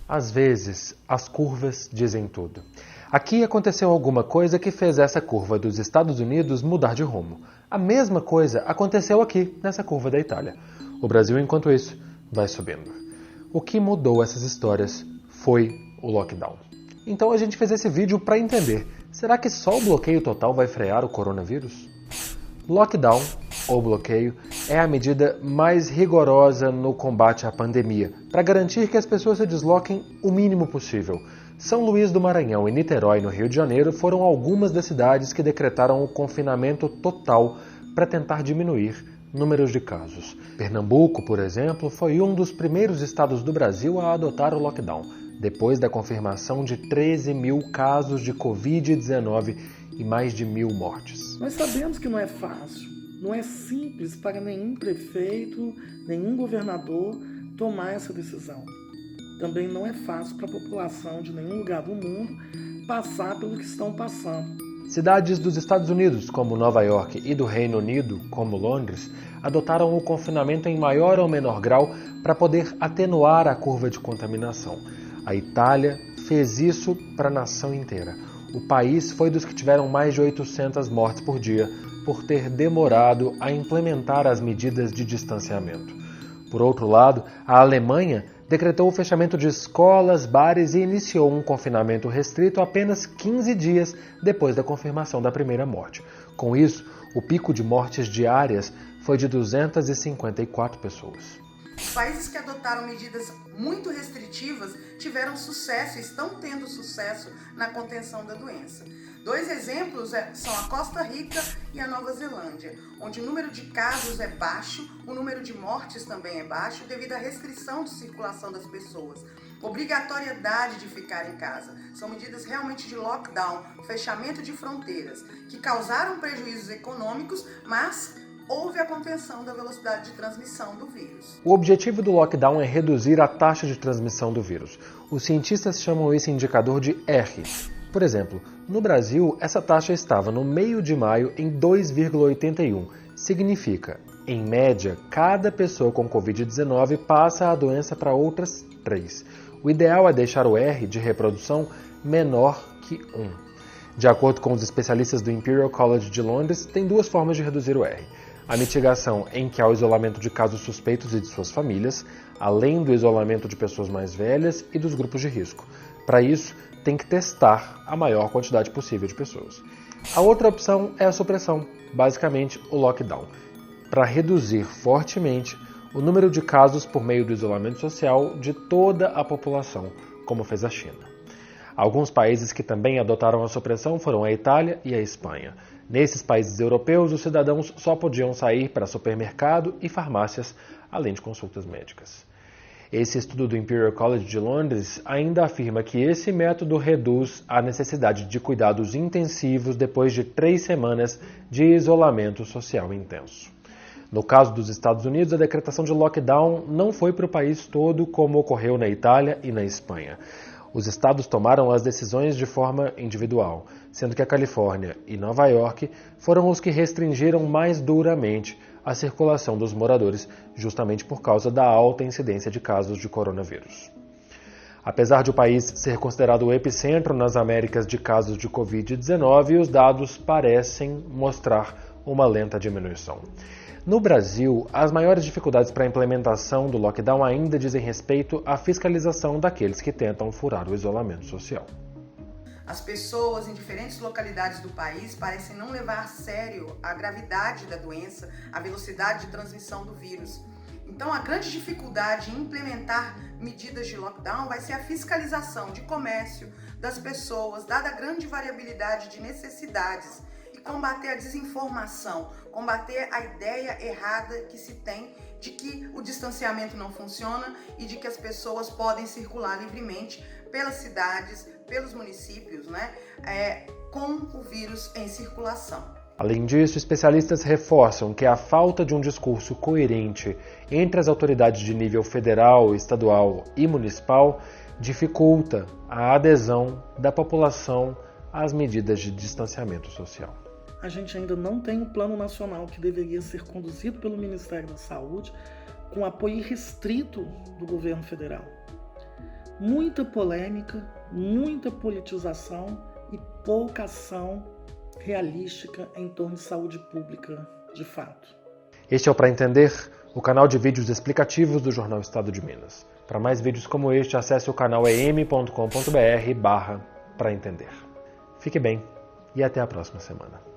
Às vezes, as curvas dizem tudo. Aqui aconteceu alguma coisa que fez essa curva dos Estados Unidos mudar de rumo. A mesma coisa aconteceu aqui, nessa curva da Itália. O Brasil, enquanto isso, vai subindo. O que mudou essas histórias foi o lockdown. Então a gente fez esse vídeo para entender, será que só o bloqueio total vai frear o coronavírus? Lockdown, ou bloqueio, é a medida mais rigorosa no combate à pandemia, para garantir que as pessoas se desloquem o mínimo possível. São Luís do Maranhão e Niterói, no Rio de Janeiro, foram algumas das cidades que decretaram o confinamento total para tentar diminuir números de casos. Pernambuco, por exemplo, foi um dos primeiros estados do Brasil a adotar o lockdown, depois da confirmação de 13 mil casos de Covid-19 e mais de 1.000 mortes. Nós sabemos que não é fácil, não é simples para nenhum prefeito, nenhum governador tomar essa decisão. Também não é fácil para a população de nenhum lugar do mundo passar pelo que estão passando. Cidades dos Estados Unidos, como Nova York, e do Reino Unido, como Londres, adotaram o confinamento em maior ou menor grau para poder atenuar a curva de contaminação. A Itália fez isso para a nação inteira. O país foi dos que tiveram mais de 800 mortes por dia por ter demorado a implementar as medidas de distanciamento. Por outro lado, a Alemanha decretou o fechamento de escolas, bares e iniciou um confinamento restrito apenas 15 dias depois da confirmação da primeira morte. Com isso, o pico de mortes diárias foi de 254 pessoas. Os países que adotaram medidas muito restritivas tiveram sucesso e estão tendo sucesso na contenção da doença. Dois exemplos são a Costa Rica e a Nova Zelândia, onde o número de casos é baixo, o número de mortes também é baixo devido à restrição de circulação das pessoas. Obrigatoriedade de ficar em casa. São medidas realmente de lockdown, fechamento de fronteiras, que causaram prejuízos econômicos, mas houve a contenção da velocidade de transmissão do vírus. O objetivo do lockdown é reduzir a taxa de transmissão do vírus. Os cientistas chamam esse indicador de R. Por exemplo, no Brasil, essa taxa estava no meio de maio em 2,81. Significa, em média, cada pessoa com Covid-19 passa a doença para outras 3. O ideal é deixar o R de reprodução menor que 1. De acordo com os especialistas do Imperial College de Londres, tem duas formas de reduzir o R. A mitigação, em que há o isolamento de casos suspeitos e de suas famílias, além do isolamento de pessoas mais velhas e dos grupos de risco. Para isso, tem que testar a maior quantidade possível de pessoas. A outra opção é a supressão, basicamente o lockdown, para reduzir fortemente o número de casos por meio do isolamento social de toda a população, como fez a China. Alguns países que também adotaram a supressão foram a Itália e a Espanha. Nesses países europeus, os cidadãos só podiam sair para supermercado e farmácias, além de consultas médicas. Esse estudo do Imperial College de Londres ainda afirma que esse método reduz a necessidade de cuidados intensivos depois de 3 semanas de isolamento social intenso. No caso dos Estados Unidos, a decretação de lockdown não foi para o país todo como ocorreu na Itália e na Espanha. Os estados tomaram as decisões de forma individual, sendo que a Califórnia e Nova York foram os que restringiram mais duramente a circulação dos moradores, justamente por causa da alta incidência de casos de coronavírus. Apesar de o país ser considerado o epicentro nas Américas de casos de Covid-19, os dados parecem mostrar uma lenta diminuição. No Brasil, as maiores dificuldades para a implementação do lockdown ainda dizem respeito à fiscalização daqueles que tentam furar o isolamento social. As pessoas em diferentes localidades do país parecem não levar a sério a gravidade da doença, a velocidade de transmissão do vírus. Então, a grande dificuldade em implementar medidas de lockdown vai ser a fiscalização de comércio, das pessoas, dada a grande variabilidade de necessidades, e combater a desinformação, combater a ideia errada que se tem de que o distanciamento não funciona e de que as pessoas podem circular livremente pelas cidades, pelos municípios, com o vírus em circulação. Além disso, especialistas reforçam que a falta de um discurso coerente entre as autoridades de nível federal, estadual e municipal dificulta a adesão da população às medidas de distanciamento social. A gente ainda não tem um plano nacional que deveria ser conduzido pelo Ministério da Saúde com apoio restrito do governo federal. muita polêmica, muita politização e pouca ação realística em torno de saúde pública de fato. Este é o Pra Entender, o canal de vídeos explicativos do Jornal Estado de Minas. Para mais vídeos como este, acesse o canal em.com.br/praentender. Fique bem e até a próxima semana.